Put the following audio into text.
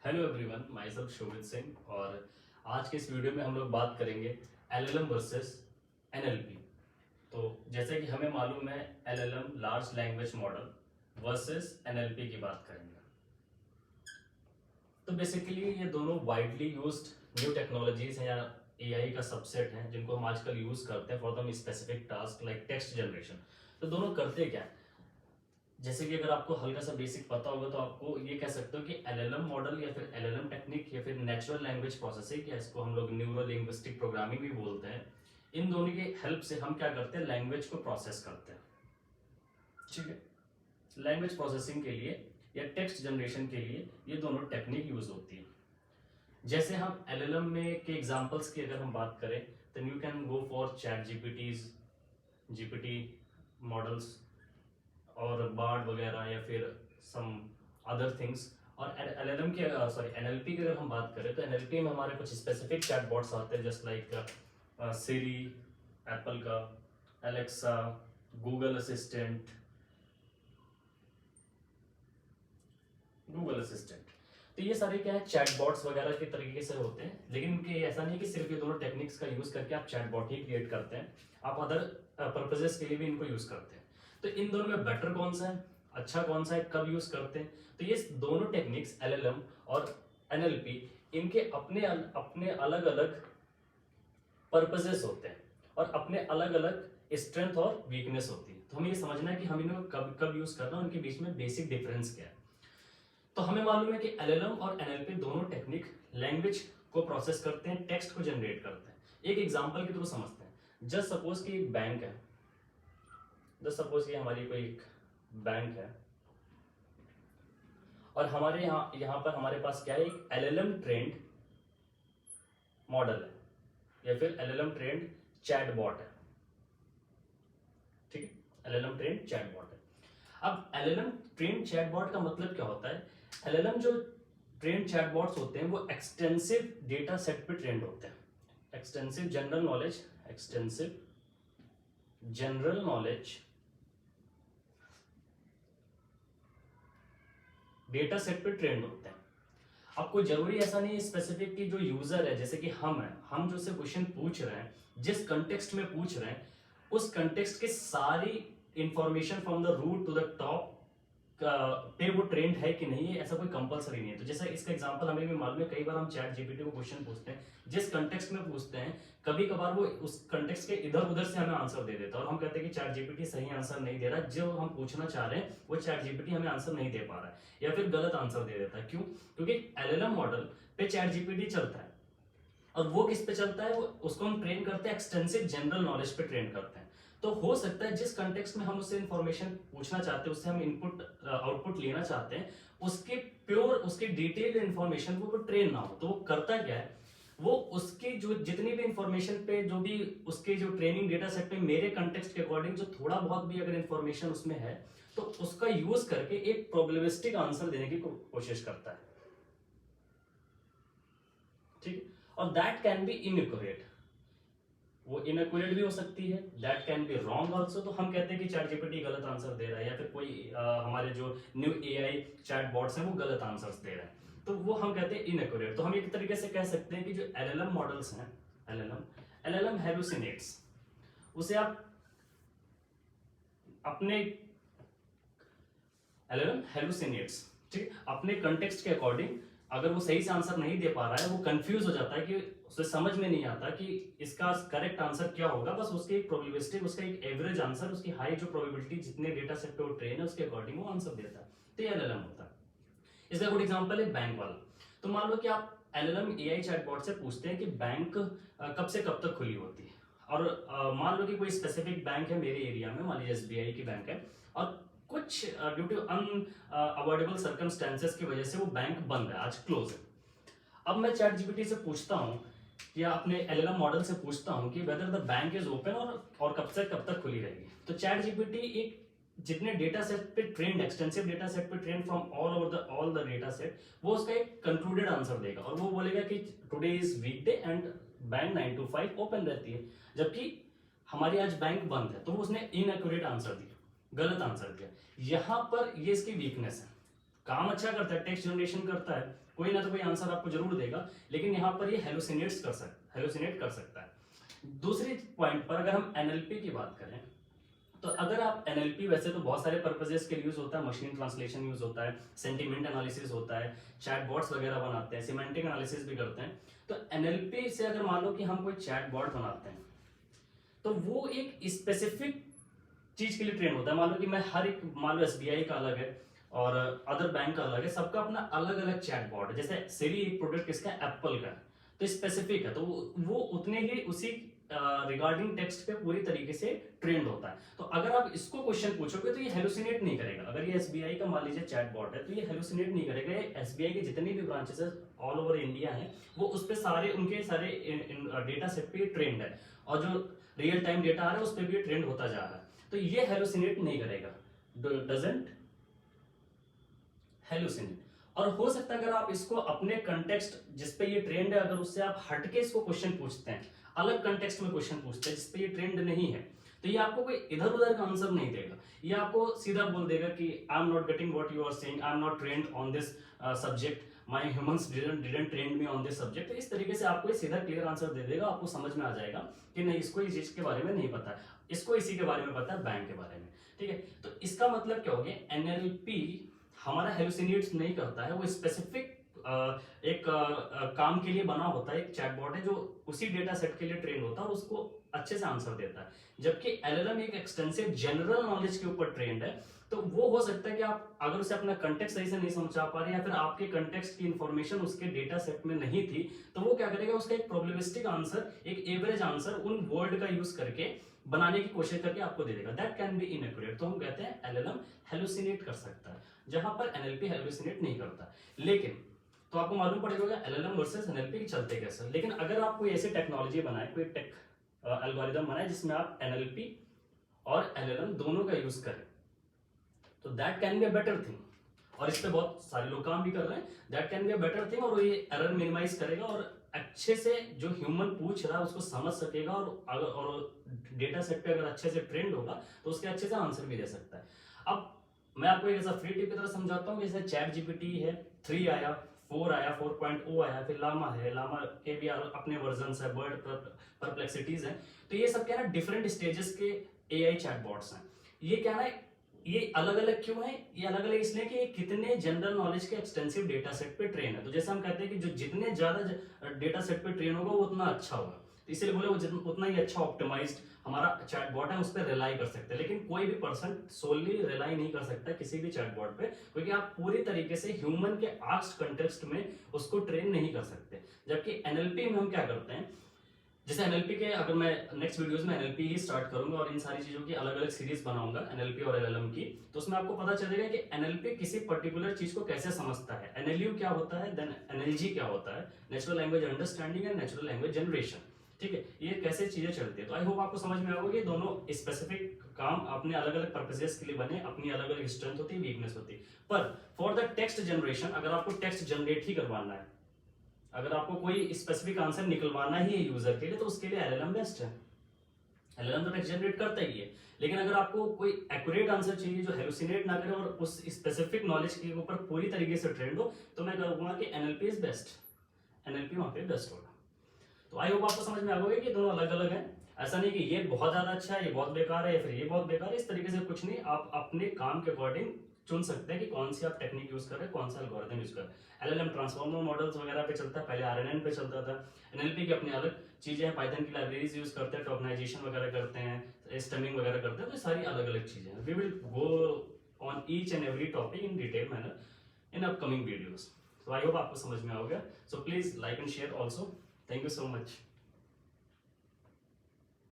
Hello everyone, my self शोभित सिंह। और आज के इस वीडियो में हम लोग बात करेंगे एलएलएम वर्सेस एनएलपी। तो जैसे कि हमें मालूम है, LLM large language model versus NLP की बात करेंगे। तो बेसिकली ये दोनों वाइडली यूज्ड न्यू टेक्नोलॉजीज हैं या एआई का सबसेट हैं जिनको हम आजकल यूज करते हैं for the specific task like text generation. तो दोनों करते क्या है? जैसे कि अगर आपको हल्का सा बेसिक पता होगा तो आपको ये कह सकते हो कि एलएलएम मॉडल या फिर एलएलएम टेक्निक या फिर नेचुरल लैंग्वेज प्रोसेसिंग या इसको हम लोग न्यूरो लिंग्विस्टिक प्रोग्रामिंग भी बोलते हैं, इन दोनों की हेल्प से हम क्या करते हैं, लैंग्वेज को प्रोसेस करते हैं। ठीक है, लैंग्वेज प्रोसेसिंग के लिए या टेक्स्ट जनरेशन के लिए ये दोनों टेक्निक यूज होती है। जैसे हम एलएलएम में के एग्जांपल्स की अगर हम बात करें तो you can go for chat GPT models और बार्ड वगैरह या फिर सम अदर थिंग्स। और एलएलएम की एनएलपी की अगर हम बात करें तो एनएलपी में हमारे कुछ स्पेसिफिक चैटबॉट्स आते हैं जस्ट लाइक सिरी एप्पल का, एलेक्सा, गूगल असिस्टेंट। तो ये सारे क्या है, चैटबॉट्स वगैरह के तरीके से होते हैं। लेकिन इनके ऐसा नहीं कि सिर्फ ये दोनों टेक्निक्स का यूज करके आप चैटबॉट ही क्रिएट करते हैं, आप अदर पर्पजेस के लिए भी इनको यूज करते हैं। तो इन दोनों में बेटर कौन सा है, अच्छा कौन सा है, कब यूज करते हैं? तो ये दोनों टेक्निक्स एलएलएम और एनएलपी, इनके अपने अपने अलग अलग पर्पजेस होते हैं और अपने अलग अलग स्ट्रेंथ और वीकनेस होती है। तो हमें ये समझना है कि हम इनको कब कब यूज करना है, उनके बीच में बेसिक डिफरेंस क्या है। तो हमें मालूम है कि एलएलएम और एनएलपी दोनों टेक्निक लैंग्वेज को प्रोसेस करते हैं, टेक्स्ट को जनरेट करते हैं। एक एग्जांपल के थ्रू समझते हैं। जस्ट सपोज कि एक बैंक है, जस्ट सपोज ये हमारी कोई एक बैंक है और हमारे यहाँ पर हमारे पास क्या है, एक एलएलएम ट्रेंड मॉडल है या फिर एलएलएम ट्रेंड चैटबॉट है। ठीक है, एलएलएम ट्रेंड चैटबॉट है। अब एलएलएम ट्रेंड चैटबॉट का मतलब क्या होता है? एलएलएम जो ट्रेंड चैटबॉट्स होते हैं वो एक्सटेंसिव डेटा सेट पे ट्रेंड होते हैं। Extensive general knowledge data set पे ट्रेंड होते हैं। अब कोई जरूरी ऐसा नहीं है स्पेसिफिक कि जो यूजर है, जैसे कि हम हैं, हम जो से क्वेश्चन पूछ रहे हैं, जिस कंटेक्स्ट में पूछ रहे हैं, उस कंटेक्स्ट के सारी information from the root to the top पे वो ट्रेंड है कि नहीं है, ऐसा कोई कंपलसरी नहीं है। तो जैसा इसका एग्जांपल हमें भी मालूम है, कई बार हम चैट जीपीटी को क्वेश्चन पूछते हैं, जिस कंटेक्स्ट में पूछते हैं, कभी कभार वो उस कंटेक्स्ट के इधर उधर से हमें आंसर दे देता है और हम कहते हैं कि चैट जीपीटी सही आंसर नहीं दे रहा, जो हम पूछना चाह रहे हैं वो चैट जीपीटी हमें आंसर नहीं दे पा रहा है या फिर गलत आंसर दे देता है। क्यों? क्योंकि एलएलएम मॉडल पे चैट जीपीटी चलता है और वो किस पे चलता है, वो उसको हम ट्रेन करते हैं एक्सटेंसिव जनरल नॉलेज पे ट्रेन करते हैं। तो हो सकता है जिस कंटेक्स्ट में हम उससे इंफॉर्मेशन पूछना चाहते हैं, उससे हम इनपुट आउटपुट लेना चाहते हैं, उसके प्योर उसके डिटेल्ड इंफॉर्मेशन वो ट्रेन ना हो। तो वो करता क्या है, वो उसकी जो जितनी भी इंफॉर्मेशन पे जो भी उसके जो ट्रेनिंग डेटा सेट पे मेरे कंटेक्स्ट के अकॉर्डिंग जो थोड़ा बहुत भी अगर इंफॉर्मेशन उसमें है तो उसका यूज करके एक प्रोबेबिलिस्टिक आंसर देने की कोशिश करता है। ठीक, और दैट कैन बी इनएक्यूरेट, वो इनएक्यूरेट भी हो सकती है, that can be wrong also. तो हम कहते हैं कि चैट जीपीटी गलत आंसर दे रहा है या फिर कोई हमारे जो न्यू एआई चैट बॉट्स हैं वो गलत आंसर्स दे रहे हैं, तो वो हम कहते हैं इनएक्यूरेट। तो हम एक तरीके से कह सकते हैं कि जो एलएलएम मॉडल्स हैं, एलएलएम हेलुसिनेट्स, उसे आप अपने एलएलएम हेलुसिनेट्स, ठीक, अपने कंटेक्स्ट के अकॉर्डिंग अगर वो सही से आंसर नहीं दे पा रहा है, वो कंफ्यूज हो जाता है कि उसे समझ में नहीं आता कि इसका करेक्ट आंसर क्या होगा, बस उसके एक प्रोबेबिलिस्टिक, उसका एक एवरेज आंसर, उसकी हाई जो प्रोबेबिलिटी जितने डेटा सेट पे वो ट्रेन है उसके अकॉर्डिंग वो आंसर देता है। तो ये एलएलएम होता है। इसका गुड एग्जांपल है बैंक वाला। तो मान लो कि आप एलएलएम एआई चैटबॉट से पूछते हैं कि बैंक कब से कब तक खुली होती है, और मान लो कि कोई स्पेसिफिक बैंक है मेरे एरिया में, मान लीजिए एसबीआई की बैंक है, और कुछ ड्यू टू अनअवॉइडेबल सर्कमस्टेंसेस की वजह से वो बैंक बंद है, आज क्लोज है। अब मैं चैट जीपीटी से पूछता हूँ या अपने एलएलएम मॉडल से पूछता हूँ कि whether the bank is open और कब से कब तक खुली रहेगी। तो चैट जीपीटी एक जितने डेटा सेट पे ट्रेंड, एक्सटेंसिव डेटा सेट पे trend from all the data set, वो उसका एक कंक्लूडेड आंसर देगा और वो बोलेगा कि today is weekday and bank 9 to 5 open रहती है, जबकि हमारी आज बैंक बंद है। तो उसने इनएक्यूरेट आंसर दिया, गलत आंसर दिया। यहां पर ये इसकी वीकनेस है। काम अच्छा करता है, टेक्स्ट जनरेशन करता है, कोई ना तो कोई आंसर आपको जरूर देगा, लेकिन यहाँ पर ये हेलुसिनेट कर सकता है। दूसरी पॉइंट पर अगर हम एनएलपी की बात करें, तो अगर आप एनएलपी, वैसे तो बहुत सारे पर्पजेस के लिए यूज होता है, मशीन ट्रांसलेशन यूज होता है, सेंटिमेंट एनालिसिस होता है, चैटबॉट्स वगैरह बनाते हैं, सिमेंटिक एनालिसिस भी करते हैं। तो एनएलपी से अगर मान लो कि हम कोई चैटबॉट बनाते हैं, तो वो एक स्पेसिफिक चीज के लिए ट्रेन होता है। मान लो कि मैं हर एक, मान लो एसबीआई का अलग है और अदर बैंक का अलग है, सबका अपना अलग अलग चैटबॉट है। जैसे सिरी एक प्रोडक्ट किसका है, एप्पल का है, तो स्पेसिफिक है, तो वो उतने ही उसी रिगार्डिंग टेक्स्ट पे पूरी तरीके से ट्रेंड होता है। तो अगर आप इसको क्वेश्चन पूछोगे तो ये हेलुसिनेट नहीं करेगा। अगर ये एसबीआई का मान लीजिए चैटबॉट है, तो ये हेलुसिनेट नहीं करेगा। ये एसबीआई के जितने भी ब्रांचेस है ऑल ओवर इंडिया है, वो उस पे सारे उनके सारे डेटा सेट पे ट्रेंड है, और जो रियल टाइम डेटा आ रहा है उस पर भी ट्रेंड होता जा रहा है। तो ये हेलुसिनेट नहीं करेगा, डजंट हेलुसिनेट। और हो सकता है अगर आप इसको अपने कंटेक्स्ट जिस पे ये ट्रेंड है, अगर उससे आप हटके इसको क्वेश्चन पूछते हैं, अलग कंटेक्स्ट में क्वेश्चन पूछते हैं जिस पे ये ट्रेंड नहीं है, तो ये आपको कोई इधर उधर का आंसर नहीं देगा। ये आपको सीधा बोल देगा कि I am not getting what you are saying, I am not trained on this subject, my humans didn't trained me on this subject. इस तरीके से आपको ये सीधा क्लियर आंसर दे देगा, आपको समझ में आ जाएगा कि नहीं, इसको इस चीज के बारे में नहीं पता, इसको इसी के बारे में पता है, बैंक के बारे में। ठीक है, तो इसका मतलब क्या हो गया, एनएलपी हमारा हेलुसिनेट्स नहीं करता है, वो स्पेसिफिक एक काम के लिए बना होता है, एक चैटबॉट है जो उसी डेटा सेट के लिए ट्रेन होता है और उसको अच्छे से आंसर देता है। जबकि एलएलएम एक एक्सटेंसिव जनरल नॉलेज के ऊपर ट्रेंड है, तो वो हो सकता है कि आप अगर उसे अपना कंटेक्स्ट सही से नहीं समझा पा रहे, या फिर आपके कंटेक्स्ट की इंफॉर्मेशन उसके डेटा सेट में नहीं थी, तो वो क्या करेगा, उसका एक प्रोबेबिलिस्टिक आंसर, एक एवरेज आंसर उन वर्ड का यूज करके बनाने की कोशिश करके आपको दे देगा। That can be inaccurate. तो हम कहते हैं एलएलएम हेलुसिनेट कर सकता है, जहां पर एनएलपी हेलुसिनेट नहीं करता। लेकिन तो आपको मालूम पड़ेगा एलएलएम वर्सेस एनएलपी चलते कैसे। लेकिन अगर आप कोई ऐसी टेक्नोलॉजी बनाए, कोई टेक एल्गोरिदम बनाए जिसमें आप एनएलपी और एलएलएम दोनों का यूज करें, तो that can be a better thing. और इस पे बहुत सारे लोग काम भी कर रहे हैं। That can be a better thing, और ये एरर मिनिमाइज करेगा और अच्छे से जो ह्यूमन पूछ रहा है उसको समझ सकेगा, और डेटा सेट पे अगर अच्छे से ट्रेंड होगा तो उसके अच्छे से आंसर भी दे सकता है। अब मैं आपको एक ऐसा फ्री टिप की तरह समझाता हूँ, जैसे चैट जीपीटी है, 3 आया, 4 आया, 4.0 आया, फिर लामा है, लामा के भी अपने वर्जन है, वर्ड परप्लेक्सिटीज है। तो ये सब क्या है, डिफरेंट स्टेजेस के एआई चैटबॉट्स हैं। ये क्या है, ये अलग अलग क्यों है, ये अलग अलग इसलिए कि ये कितने जनरल नॉलेज के एक्सटेंसिव डेटा सेट पे ट्रेन है। तो जैसे हम कहते हैं कि जो जितने ज्यादा डेटा सेट पे ट्रेन होगा वो उतना अच्छा होगा, तो इसीलिए बोले वो उतना ही अच्छा ऑप्टिमाइज्ड हमारा चैटबॉट है, उस पर रिलाई कर सकते हैं। लेकिन कोई भी पर्सन सोली रिलाई नहीं कर सकता किसी भी चैटबॉट पे, क्योंकि आप पूरी तरीके से ह्यूमन के आस्क्ड कंटेक्स्ट में उसको ट्रेन नहीं कर सकते। जबकि एनएलपी में हम क्या करते हैं, जैसे एनएलपी के, अगर मैं नेक्स्ट वीडियोस में एनएलपी ही स्टार्ट करूंगा और इन सारी चीजों की अलग अलग सीरीज बनाऊंगा एनएलपी और एलएलएम की, तो उसमें आपको पता चलेगा कि एनएलपी किसी पर्टिकुलर चीज को कैसे समझता है, एनएलयू क्या होता है, देन एनएलजी क्या होता है, natural language understanding and natural language generation. ठीक है, ये कैसे चीजें चलती है। तो आई होप आपको समझ में आएगा कि दोनों स्पेसिफिक काम अपने अलग अलग पर्पसेस के लिए बने, अपनी अलग अलग स्ट्रेंथ होती है, वीकनेस होती है। पर फॉर द टेक्स्ट जनरेशन, अगर आपको टेक्स्ट जनरेट ही करवाना है, अगर आपको कोई स्पेसिफिक आंसर निकलवाना ही है यूजर के लिए, तो उसके लिए एलएलएम बेस्ट है। एलएलएम तो टेक्स्ट जनरेट करता ही है, लेकिन अगर आपको कोई एक्यूरेट आंसर चाहिए जो हेलुसिनेट ना करे और उस स्पेसिफिक नॉलेज के ऊपर पूरी तरीके से ट्रेंड हो, तो मैं कहूंगा कि एनएलपी इज बेस्ट, एनएलपी वहां पे बेस्ट होगा। तो आई होप आपको समझ में आ गया कि दोनों अलग अलग हैं। ऐसा नहीं कि ये बहुत ज्यादा अच्छा है, ये बहुत बेकार है, या फिर ये बहुत बेकार है, इस तरीके से कुछ नहीं। आप अपने काम के अकॉर्डिंग चुन सकते हैं कि कौन सी आप टेक्निक यूज कर रहे हैं, कौन सा एल्गोरिथम यूज कर रहे हैं। एलएलएम ट्रांसफॉर्मर मॉडल्स वगैरह पे चलता है, पहले आरएनएन पे चलता था। एनएलपी की अपनी अलग चीजें हैं, पाइथन की लाइब्रेरीज यूज करते हैं, टोकनाइजेशन वगैरह करते हैं, स्टेमिंग वगैरह करते हैं, तो सारी अलग अलग चीजें हैं। We will go on each and every topic in detail manner in upcoming videos. तो आई होप आपको समझ में आ गया। So please like and share also. Thank you so much.